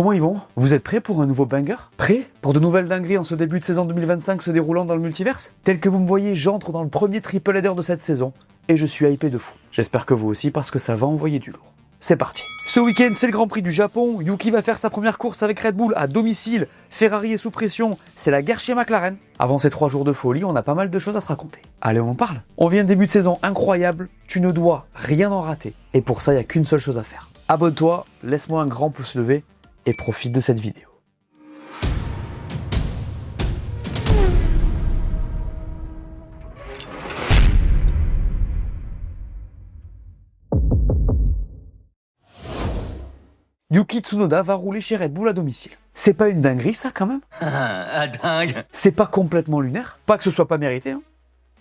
Comment ils vont? Vous êtes prêts pour un nouveau banger? Prêts pour de nouvelles dingueries en ce début de saison 2025 se déroulant dans le multiverse? Tel que vous me voyez, j'entre dans le premier triple header de cette saison et je suis hypé de fou. J'espère que vous aussi parce que ça va envoyer du lourd. C'est parti. Ce week-end, c'est le Grand Prix du Japon. Yuki va faire sa première course avec Red Bull à domicile. Ferrari est sous pression. C'est la guerre chez McLaren. Avant ces 3 jours de folie, on a pas mal de choses à se raconter. Allez, on en parle. On vient de début de saison incroyable. Tu ne dois rien en rater. Et pour ça, il n'y a qu'une seule chose à faire. Abonne-toi, laisse-moi un grand pouce levé et profite de cette vidéo. Yuki Tsunoda va rouler chez Red Bull à domicile. C'est pas une dinguerie ça quand même? Ah, dingue. C'est pas complètement lunaire? Pas que ce soit pas mérité, hein.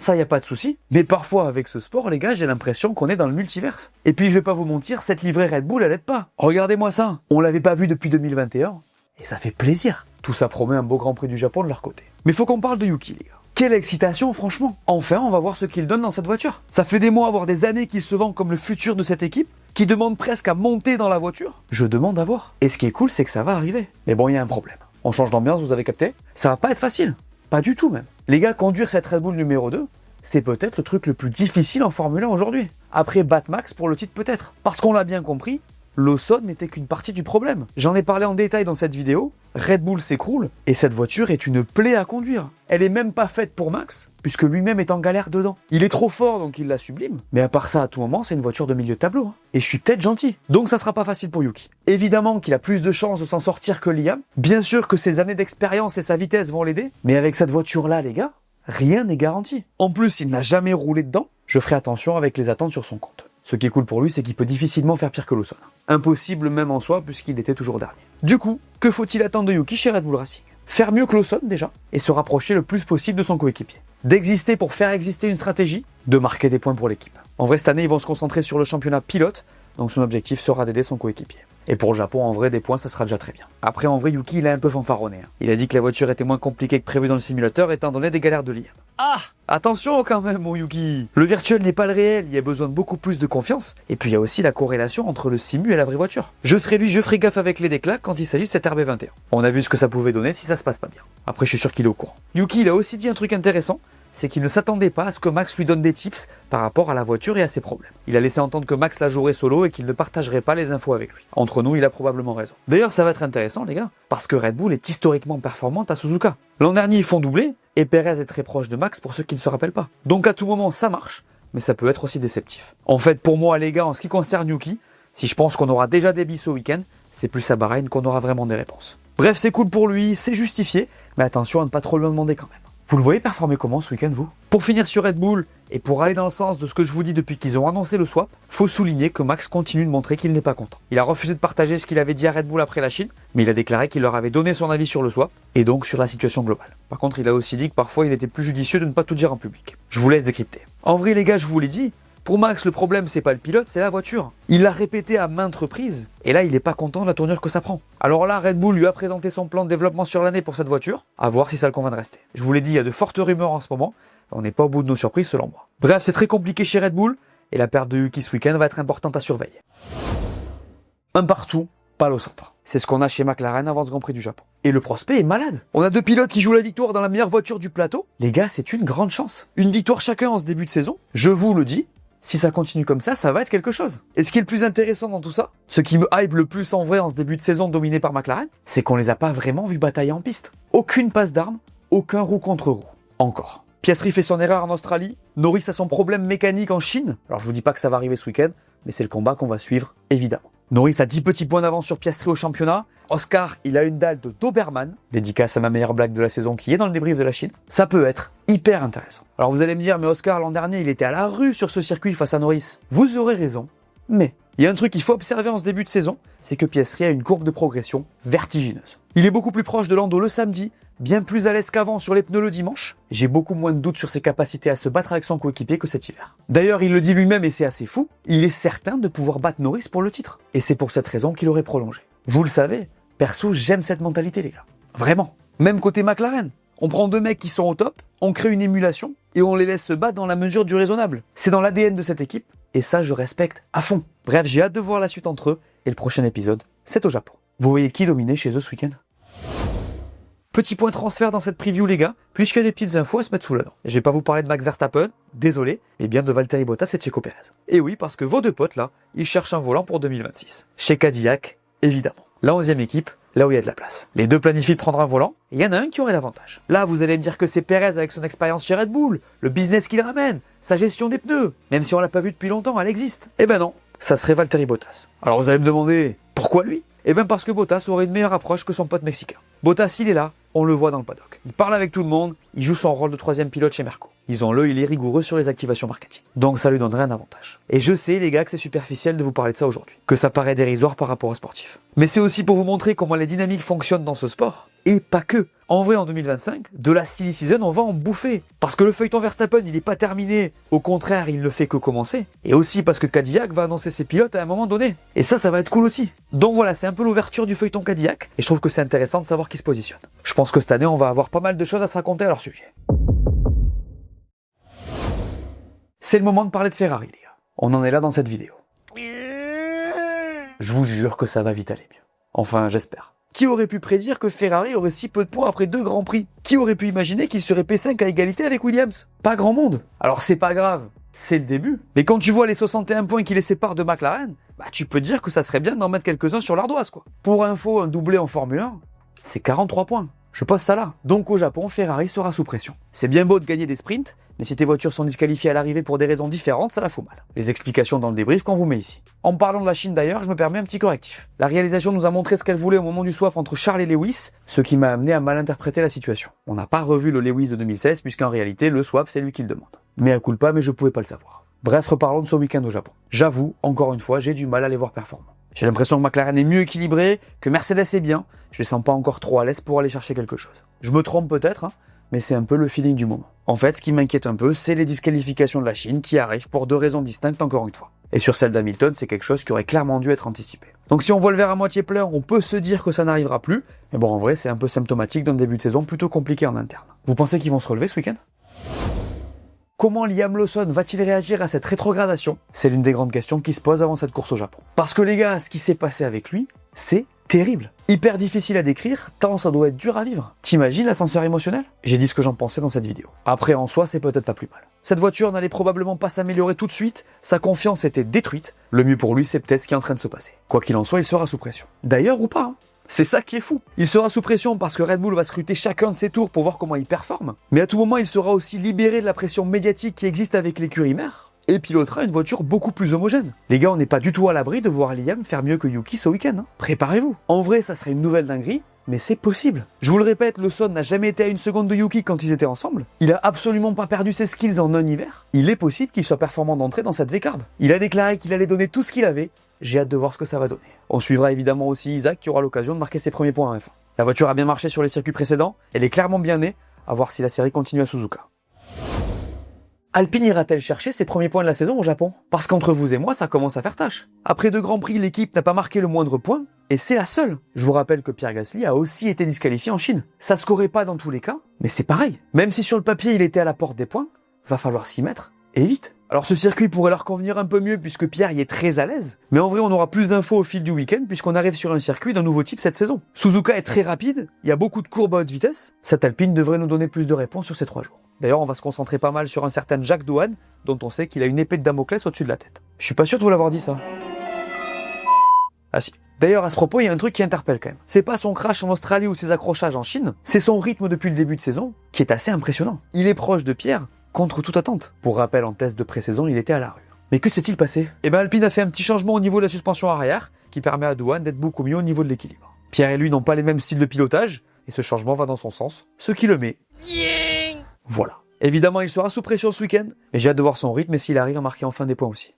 Ça y a pas de souci. Mais parfois avec ce sport, les gars, j'ai l'impression qu'on est dans le multiverse. Et puis je vais pas vous mentir, cette livrée Red Bull, elle aide pas. Regardez-moi ça. On l'avait pas vu depuis 2021. Et ça fait plaisir. Tout ça promet un beau Grand Prix du Japon de leur côté. Mais faut qu'on parle de Yuki, les gars. Quelle excitation, franchement. Enfin, on va voir ce qu'il donne dans cette voiture. Ça fait des mois, voire des années qu'il se vend comme le futur de cette équipe, qui demande presque à monter dans la voiture. Je demande à voir. Et ce qui est cool, c'est que ça va arriver. Mais bon, il y a un problème. On change d'ambiance, vous avez capté? Ça va pas être facile. Pas du tout, même. Les gars, conduire cette Red Bull numéro 2, c'est peut-être le truc le plus difficile en Formule 1 aujourd'hui. Après Batmax pour le titre peut-être. Parce qu'on l'a bien compris, Lawson n'était qu'une partie du problème. J'en ai parlé en détail dans cette vidéo, Red Bull s'écroule et cette voiture est une plaie à conduire. Elle est même pas faite pour Max, puisque lui-même est en galère dedans. Il est trop fort donc il la sublime, mais à part ça à tout moment c'est une voiture de milieu de tableau. Et je suis peut-être gentil, donc ça sera pas facile pour Yuki. Évidemment qu'il a plus de chances de s'en sortir que Liam, bien sûr que ses années d'expérience et sa vitesse vont l'aider, mais avec cette voiture là les gars, rien n'est garanti. En plus il n'a jamais roulé dedans, je ferai attention avec les attentes sur son compte. Ce qui est cool pour lui, c'est qu'il peut difficilement faire pire que Lawson. Impossible même en soi, puisqu'il était toujours dernier. Du coup, que faut-il attendre de Yuki chez Red Bull Racing? Faire mieux que Lawson déjà, et se rapprocher le plus possible de son coéquipier. D'exister pour faire exister une stratégie, de marquer des points pour l'équipe. En vrai, cette année, ils vont se concentrer sur le championnat pilote, donc son objectif sera d'aider son coéquipier. Et pour le Japon, en vrai, des points, ça sera déjà très bien. Après, en vrai, Yuki, il a un peu fanfaronné. Il a dit que la voiture était moins compliquée que prévu dans le simulateur, étant donné des galères de Liam. Ah! Attention quand même, mon Yuki! Le virtuel n'est pas le réel, il y a besoin de beaucoup plus de confiance. Et puis il y a aussi la corrélation entre le simu et la vraie voiture. Je serai lui, je ferai gaffe avec les déclats quand il s'agit de cette RB21. On a vu ce que ça pouvait donner si ça se passe pas bien. Après, je suis sûr qu'il est au courant. Yuki, il a aussi dit un truc intéressant, c'est qu'il ne s'attendait pas à ce que Max lui donne des tips par rapport à la voiture et à ses problèmes. Il a laissé entendre que Max la jouerait solo et qu'il ne partagerait pas les infos avec lui. Entre nous, il a probablement raison. D'ailleurs, ça va être intéressant, les gars, parce que Red Bull est historiquement performante à Suzuka. L'an dernier, ils font doubler, et Perez est très proche de Max pour ceux qui ne se rappellent pas. Donc à tout moment, ça marche, mais ça peut être aussi déceptif. En fait, pour moi, les gars, en ce qui concerne Yuki, si je pense qu'on aura déjà des bis au week-end, c'est plus à Bahreïn qu'on aura vraiment des réponses. Bref, c'est cool pour lui, c'est justifié, mais attention à ne pas trop lui en demander quand même. Vous le voyez performer comment ce week-end, vous? Pour finir sur Red Bull, et pour aller dans le sens de ce que je vous dis depuis qu'ils ont annoncé le swap, faut souligner que Max continue de montrer qu'il n'est pas content. Il a refusé de partager ce qu'il avait dit à Red Bull après la Chine, mais il a déclaré qu'il leur avait donné son avis sur le swap, et donc sur la situation globale. Par contre, il a aussi dit que parfois il était plus judicieux de ne pas tout dire en public. Je vous laisse décrypter. En vrai les gars, je vous l'ai dit, pour Max, le problème, c'est pas le pilote, c'est la voiture. Il l'a répété à maintes reprises, et là, il est pas content de la tournure que ça prend. Alors là, Red Bull lui a présenté son plan de développement sur l'année pour cette voiture, à voir si ça le convainc de rester. Je vous l'ai dit, il y a de fortes rumeurs en ce moment, on n'est pas au bout de nos surprises selon moi. Bref, c'est très compliqué chez Red Bull, et la perte de Yuki ce week-end va être importante à surveiller. Un partout, pas au centre. C'est ce qu'on a chez McLaren avant ce Grand Prix du Japon. Et le prospect est malade. On a 2 pilotes qui jouent la victoire dans la meilleure voiture du plateau. Les gars, c'est une grande chance. Une victoire chacun en ce début de saison, je vous le dis, si ça continue comme ça va être quelque chose. Et ce qui est le plus intéressant dans tout ça, ce qui me hype le plus en vrai en ce début de saison dominé par McLaren, c'est qu'on les a pas vraiment vus batailler en piste. Aucune passe d'armes, aucun roue contre roue. Encore. Piastri fait son erreur en Australie, Norris a son problème mécanique en Chine. Alors je vous dis pas que ça va arriver ce week-end, mais c'est le combat qu'on va suivre, évidemment. Norris a 10 petits points d'avance sur Piastri au championnat. Oscar, il a une dalle de Doberman, dédicace à ma meilleure blague de la saison qui est dans le débrief de la Chine. Ça peut être hyper intéressant. Alors vous allez me dire, mais Oscar, l'an dernier, il était à la rue sur ce circuit face à Norris. Vous aurez raison, mais il y a un truc qu'il faut observer en ce début de saison, c'est que Piastri a une courbe de progression vertigineuse. Il est beaucoup plus proche de Lando le samedi, bien plus à l'aise qu'avant sur les pneus le dimanche. J'ai beaucoup moins de doutes sur ses capacités à se battre avec son coéquipier que cet hiver. D'ailleurs, il le dit lui-même et c'est assez fou, il est certain de pouvoir battre Norris pour le titre. Et c'est pour cette raison qu'il aurait prolongé. Vous le savez, perso, j'aime cette mentalité les gars. Vraiment. Même côté McLaren. On prend 2 mecs qui sont au top, on crée une émulation et on les laisse se battre dans la mesure du raisonnable. C'est dans l'ADN de cette équipe et ça je respecte à fond. Bref, j'ai hâte de voir la suite entre eux et le prochain épisode, c'est au Japon. Vous voyez qui dominer chez eux ce week-end? Petit point transfert dans cette preview les gars, puisqu'il y a des petites infos à se mettre sous la dent. Je vais pas vous parler de Max Verstappen, désolé, mais bien de Valtteri Bottas et Checo Pérez. Et oui, parce que vos deux potes là, ils cherchent un volant pour 2026. Chez Cadillac, évidemment. La 11e équipe, là où il y a de la place. Les deux planifient de prendre un volant, et il y en a un qui aurait l'avantage. Là, vous allez me dire que c'est Pérez avec son expérience chez Red Bull, le business qu'il ramène, sa gestion des pneus, même si on l'a pas vu depuis longtemps, elle existe. Eh ben non, ça serait Valtteri Bottas. Alors vous allez me demander, pourquoi lui? Eh ben parce que Bottas aurait une meilleure approche que son pote mexicain. Bottas, il est là, on le voit dans le paddock. Il parle avec tout le monde, il joue son rôle de troisième pilote chez Merco. Ils ont l'œil rigoureux sur les activations marketing. Donc ça lui donnerait un avantage. Et je sais les gars que c'est superficiel de vous parler de ça aujourd'hui, que ça paraît dérisoire par rapport aux sportifs. Mais c'est aussi pour vous montrer comment les dynamiques fonctionnent dans ce sport, et pas que. En vrai, en 2025, de la silly season, on va en bouffer. Parce que le feuilleton Verstappen, il n'est pas terminé. Au contraire, il ne fait que commencer. Et aussi parce que Cadillac va annoncer ses pilotes à un moment donné. Et ça va être cool aussi. Donc voilà, c'est un peu l'ouverture du feuilleton Cadillac. Et je trouve que c'est intéressant de savoir qui se positionne. Je pense que cette année, on va avoir pas mal de choses à se raconter à leur sujet. C'est le moment de parler de Ferrari, les gars. On en est là dans cette vidéo. Je vous jure que ça va vite aller mieux. Enfin, j'espère. Qui aurait pu prédire que Ferrari aurait si peu de points après 2 grands prix? Qui aurait pu imaginer qu'il serait P5 à égalité avec Williams? Pas grand monde. Alors c'est pas grave, c'est le début. Mais quand tu vois les 61 points qui les séparent de McLaren, bah tu peux dire que ça serait bien d'en mettre quelques-uns sur l'ardoise quoi. Pour info, un doublé en Formule 1, c'est 43 points. Je pose ça là. Donc au Japon, Ferrari sera sous pression. C'est bien beau de gagner des sprints, mais si tes voitures sont disqualifiées à l'arrivée pour des raisons différentes, ça la fout mal. Les explications dans le débrief qu'on vous met ici. En parlant de la Chine d'ailleurs, je me permets un petit correctif. La réalisation nous a montré ce qu'elle voulait au moment du swap entre Charles et Lewis, ce qui m'a amené à mal interpréter la situation. On n'a pas revu le Lewis de 2016, puisqu'en réalité, le swap, c'est lui qui le demande. Mais à culpa, mais je pouvais pas le savoir. Bref, reparlons de ce week-end au Japon. J'avoue, encore une fois, j'ai du mal à les voir performants. J'ai l'impression que McLaren est mieux équilibré, que Mercedes est bien, je les sens pas encore trop à l'aise pour aller chercher quelque chose. Je me trompe peut-être, hein, mais c'est un peu le feeling du moment. En fait, ce qui m'inquiète un peu, c'est les disqualifications de la Chine qui arrivent pour 2 raisons distinctes encore une fois. Et sur celle d'Hamilton, c'est quelque chose qui aurait clairement dû être anticipé. Donc si on voit le verre à moitié plein, on peut se dire que ça n'arrivera plus, mais bon en vrai c'est un peu symptomatique d'un début de saison plutôt compliqué en interne. Vous pensez qu'ils vont se relever ce week-end? Comment Liam Lawson va-t-il réagir à cette rétrogradation? C'est l'une des grandes questions qui se posent avant cette course au Japon. Parce que les gars, ce qui s'est passé avec lui, c'est terrible. Hyper difficile à décrire, tant ça doit être dur à vivre. T'imagines l'ascenseur émotionnel? J'ai dit ce que j'en pensais dans cette vidéo. Après, en soi, c'est peut-être pas plus mal. Cette voiture n'allait probablement pas s'améliorer tout de suite, sa confiance était détruite. Le mieux pour lui, c'est peut-être ce qui est en train de se passer. Quoi qu'il en soit, il sera sous pression. D'ailleurs ou pas, hein. C'est ça qui est fou. Il sera sous pression parce que Red Bull va scruter chacun de ses tours pour voir comment il performe. Mais à tout moment, il sera aussi libéré de la pression médiatique qui existe avec l'écurie mère et pilotera une voiture beaucoup plus homogène. Les gars, on n'est pas du tout à l'abri de voir Liam faire mieux que Yuki ce week-end. Hein. Préparez-vous. En vrai, ça serait une nouvelle dinguerie, mais c'est possible. Je vous le répète, Lawson n'a jamais été à 1 seconde de Yuki quand ils étaient ensemble. Il a absolument pas perdu ses skills en un hiver. Il est possible qu'il soit performant d'entrée dans cette V-Carb. Il a déclaré qu'il allait donner tout ce qu'il avait. J'ai hâte de voir ce que ça va donner. On suivra évidemment aussi Isaac qui aura l'occasion de marquer ses premiers points en F1. La voiture a bien marché sur les circuits précédents, elle est clairement bien née, à voir si la série continue à Suzuka. Alpine ira-t-elle chercher ses premiers points de la saison au Japon? Parce qu'entre vous et moi, ça commence à faire tâche. Après 2 grands prix, l'équipe n'a pas marqué le moindre point, et c'est la seule. Je vous rappelle que Pierre Gasly a aussi été disqualifié en Chine. Ça scorait pas dans tous les cas, mais c'est pareil. Même si sur le papier il était à la porte des points, va falloir s'y mettre, et vite. Alors ce circuit pourrait leur convenir un peu mieux puisque Pierre y est très à l'aise, mais en vrai on aura plus d'infos au fil du week-end puisqu'on arrive sur un circuit d'un nouveau type cette saison. Suzuka est très rapide, il y a beaucoup de courbes à haute vitesse, cette Alpine devrait nous donner plus de réponses sur ces 3 jours. D'ailleurs on va se concentrer pas mal sur un certain Jacques Doohan, dont on sait qu'il a une épée de Damoclès au-dessus de la tête. Je suis pas sûr de vous l'avoir dit ça. Ah si. D'ailleurs à ce propos il y a un truc qui interpelle quand même. C'est pas son crash en Australie ou ses accrochages en Chine, c'est son rythme depuis le début de saison qui est assez impressionnant. Il est proche de Pierre, contre toute attente. Pour rappel, en test de pré-saison, il était à la rue. Mais que s'est-il passé? Eh ben Alpine a fait un petit changement au niveau de la suspension arrière, qui permet à Doohan d'être beaucoup mieux au niveau de l'équilibre. Pierre et lui n'ont pas les mêmes styles de pilotage, et ce changement va dans son sens, ce qui le met. Voilà. Évidemment, il sera sous pression ce week-end, mais j'ai hâte de voir son rythme et s'il arrive à marquer enfin des points aussi.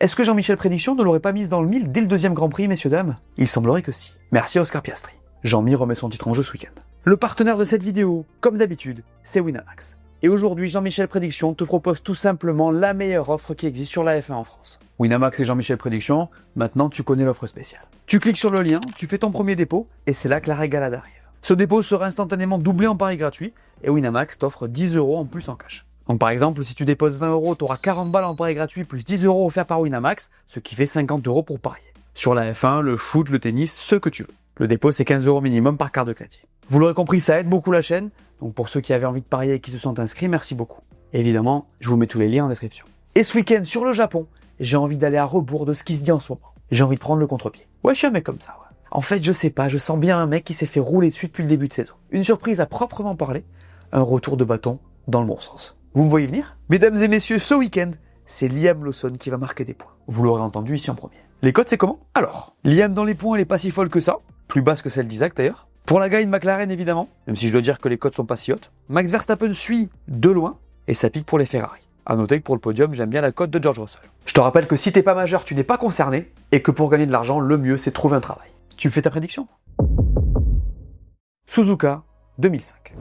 Est-ce que Jean-Michel Prédiction ne l'aurait pas mise dans le mille dès le 2e Grand Prix, messieurs dames? Il semblerait que si. Merci à Oscar Piastri. Jean-Mi remet son titre en jeu ce week-end. Le partenaire de cette vidéo, comme d'habitude, c'est Winamax. Et aujourd'hui, Jean-Michel Prédiction te propose tout simplement la meilleure offre qui existe sur la F1 en France. Winamax et Jean-Michel Prédiction, maintenant tu connais l'offre spéciale. Tu cliques sur le lien, tu fais ton premier dépôt, et c'est là que la régalade arrive. Ce dépôt sera instantanément doublé en pari gratuit, et Winamax t'offre 10 € en plus en cash. Donc par exemple, si tu déposes 20 €, tu auras 40 balles en pari gratuit plus 10 € offerts par Winamax, ce qui fait 50 € pour parier. Sur la F1, le foot, le tennis, ce que tu veux. Le dépôt, c'est 15 € minimum par carte de crédit. Vous l'aurez compris, ça aide beaucoup la chaîne. Donc pour ceux qui avaient envie de parier et qui se sont inscrits, merci beaucoup. Et évidemment, je vous mets tous les liens en description. Et ce week-end, sur le Japon, j'ai envie d'aller à rebours de ce qui se dit en ce moment. J'ai envie de prendre le contre-pied. Ouais, je suis un mec comme ça, ouais. En fait, je sais pas, je sens bien un mec qui s'est fait rouler dessus depuis le début de saison. Une surprise à proprement parler, un retour de bâton dans le bon sens. Vous me voyez venir? Mesdames et messieurs, ce week-end, c'est Liam Lawson qui va marquer des points. Vous l'aurez entendu ici en premier. Les cotes, c'est comment? Alors, Liam dans les points, elle est pas si folle que ça. Plus basse que celle d'Isaac d'ailleurs. Pour la gagne McLaren évidemment, même si je dois dire que les cotes sont pas si hautes. Max Verstappen suit de loin et ça pique pour les Ferrari. A noter que pour le podium, j'aime bien la cote de George Russell. Je te rappelle que si t'es pas majeur, tu n'es pas concerné et que pour gagner de l'argent, le mieux c'est de trouver un travail. Tu me fais ta prédiction? Suzuka 2005.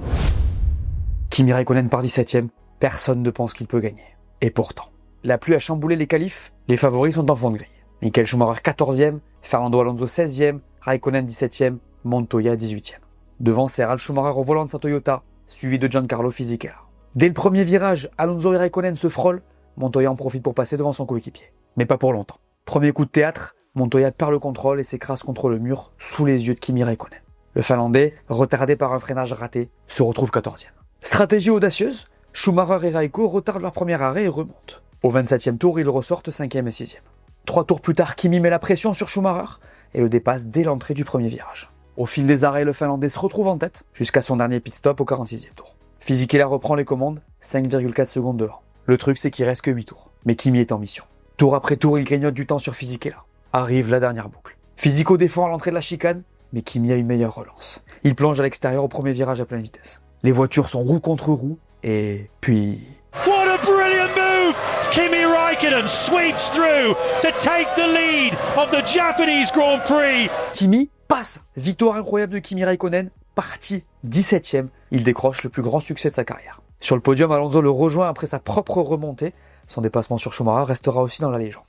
Kimi Raikkonen par 17ème, personne ne pense qu'il peut gagner. Et pourtant, la pluie a chamboulé les qualifs, les favoris sont en fond de grille. Michael Schumacher 14ème, Fernando Alonso 16ème, Raikkonen 17ème, Montoya 18ème. Devant, c'est Ralf Schumacher au volant de sa Toyota, suivi de Giancarlo Fisichella. Dès le premier virage, Alonso et Raikkonen se frôlent, Montoya en profite pour passer devant son coéquipier. Mais pas pour longtemps. Premier coup de théâtre, Montoya perd le contrôle et s'écrase contre le mur sous les yeux de Kimi Raikkonen. Le Finlandais, retardé par un freinage raté, se retrouve 14ème. Stratégie audacieuse, Schumacher et Raikko retardent leur premier arrêt et remontent. Au 27e tour, ils ressortent 5e et 6e. 3 tours plus tard, Kimi met la pression sur Schumacher et le dépasse dès l'entrée du premier virage. Au fil des arrêts, le Finlandais se retrouve en tête jusqu'à son dernier pit stop au 46e tour. Fisichella reprend les commandes, 5,4 secondes devant. Le truc, c'est qu'il reste que 8 tours. Mais Kimi est en mission. Tour après tour, il grignote du temps sur Fisichella. Arrive la dernière boucle. Fisico défend à l'entrée de la chicane, mais Kimi a une meilleure relance. Il plonge à l'extérieur au premier virage à pleine vitesse. Les voitures sont roue contre roue, et puis... What a brilliant move! Kimi Raikkonen sweeps through to take the lead of the Japanese Grand Prix. Kimi passe. Victoire incroyable de Kimi Raikkonen, parti 17ème. Il décroche le plus grand succès de sa carrière. Sur le podium, Alonso le rejoint après sa propre remontée. Son dépassement sur Schumacher restera aussi dans la légende.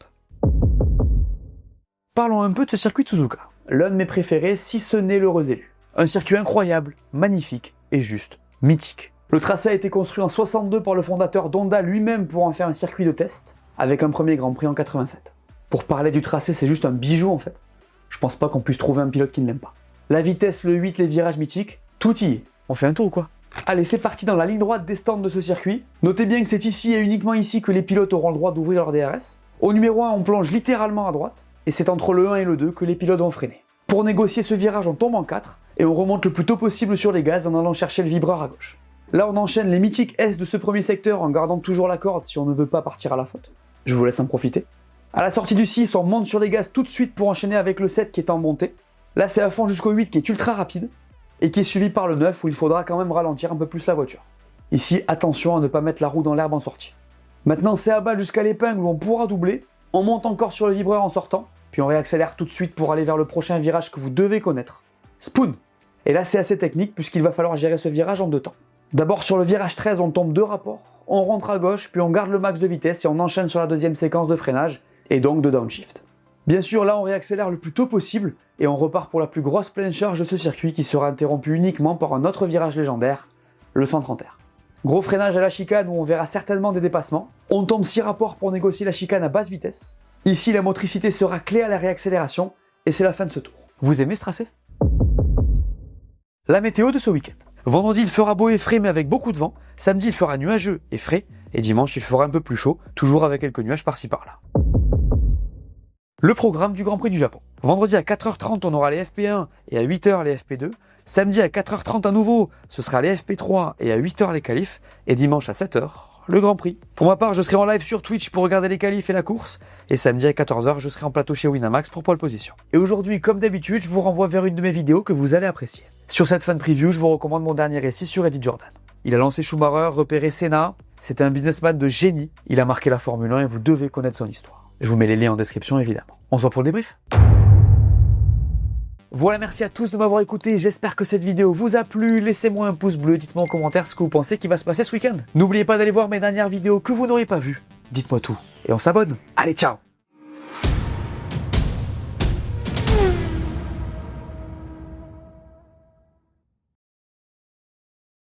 Parlons un peu de ce circuit de Suzuka. L'un de mes préférés, si ce n'est l'heureux élu. Un circuit incroyable, magnifique et juste mythique. Le tracé a été construit en 62 par le fondateur d'Honda lui-même pour en faire un circuit de test, avec un premier Grand Prix en 87. Pour parler du tracé, c'est juste un bijou en fait. Je pense pas qu'on puisse trouver un pilote qui ne l'aime pas. La vitesse, le 8, les virages mythiques, tout y est. On fait un tour ou quoi? Allez, c'est parti dans la ligne droite des stands de ce circuit. Notez bien que c'est ici et uniquement ici que les pilotes auront le droit d'ouvrir leur DRS. Au numéro 1, on plonge littéralement à droite, et c'est entre le 1 et le 2 que les pilotes vont freiner. Pour négocier ce virage, on tombe en 4, et on remonte le plus tôt possible sur les gaz en allant chercher le vibreur à gauche. Là, on enchaîne les mythiques S de ce premier secteur en gardant toujours la corde si on ne veut pas partir à la faute. Je vous laisse en profiter. À la sortie du 6, on monte sur les gaz tout de suite pour enchaîner avec le 7 qui est en montée. Là, c'est à fond jusqu'au 8 qui est ultra rapide, et qui est suivi par le 9 où il faudra quand même ralentir un peu plus la voiture. Ici, attention à ne pas mettre la roue dans l'herbe en sortie. Maintenant, c'est à bas jusqu'à l'épingle où on pourra doubler, on monte encore sur le vibreur en sortant, puis on réaccélère tout de suite pour aller vers le prochain virage que vous devez connaître. Spoon. Et là, c'est assez technique puisqu'il va falloir gérer ce virage en 2 temps. D'abord, sur le virage 13, on tombe 2 rapports, on rentre à gauche, puis on garde le max de vitesse et on enchaîne sur la deuxième séquence de freinage, et donc de downshift. Bien sûr, là, on réaccélère le plus tôt possible, et on repart pour la plus grosse pleine charge de ce circuit qui sera interrompu uniquement par un autre virage légendaire, le 130 R. Gros freinage à la chicane où on verra certainement des dépassements. On tombe 6 rapports pour négocier la chicane à basse vitesse. Ici, la motricité sera clé à la réaccélération, et c'est la fin de ce tour. Vous aimez ce tracé? La météo de ce week-end. Vendredi, il fera beau et frais, mais avec beaucoup de vent. Samedi, il fera nuageux et frais. Et dimanche, il fera un peu plus chaud, toujours avec quelques nuages par-ci par-là. Le programme du Grand Prix du Japon. Vendredi à 4h30, on aura les FP1 et à 8h les FP2. Samedi à 4h30 à nouveau, ce sera les FP3 et à 8h les qualifs. Et dimanche à 7h, le Grand Prix. Pour ma part, je serai en live sur Twitch pour regarder les qualifs et la course. Et samedi à 14h, je serai en plateau chez Winamax pour pole position. Et aujourd'hui, comme d'habitude, je vous renvoie vers une de mes vidéos que vous allez apprécier. Sur cette fan preview, je vous recommande mon dernier récit sur Eddie Jordan. Il a lancé Schumacher, repéré Senna. C'était un businessman de génie. Il a marqué la Formule 1 et vous devez connaître son histoire. Je vous mets les liens en description évidemment. On se voit pour le débrief. Voilà, merci à tous de m'avoir écouté. J'espère que cette vidéo vous a plu. Laissez-moi un pouce bleu, dites-moi en commentaire ce que vous pensez qui va se passer ce week-end. N'oubliez pas d'aller voir mes dernières vidéos que vous n'aurez pas vues. Dites-moi tout et on s'abonne. Allez, ciao!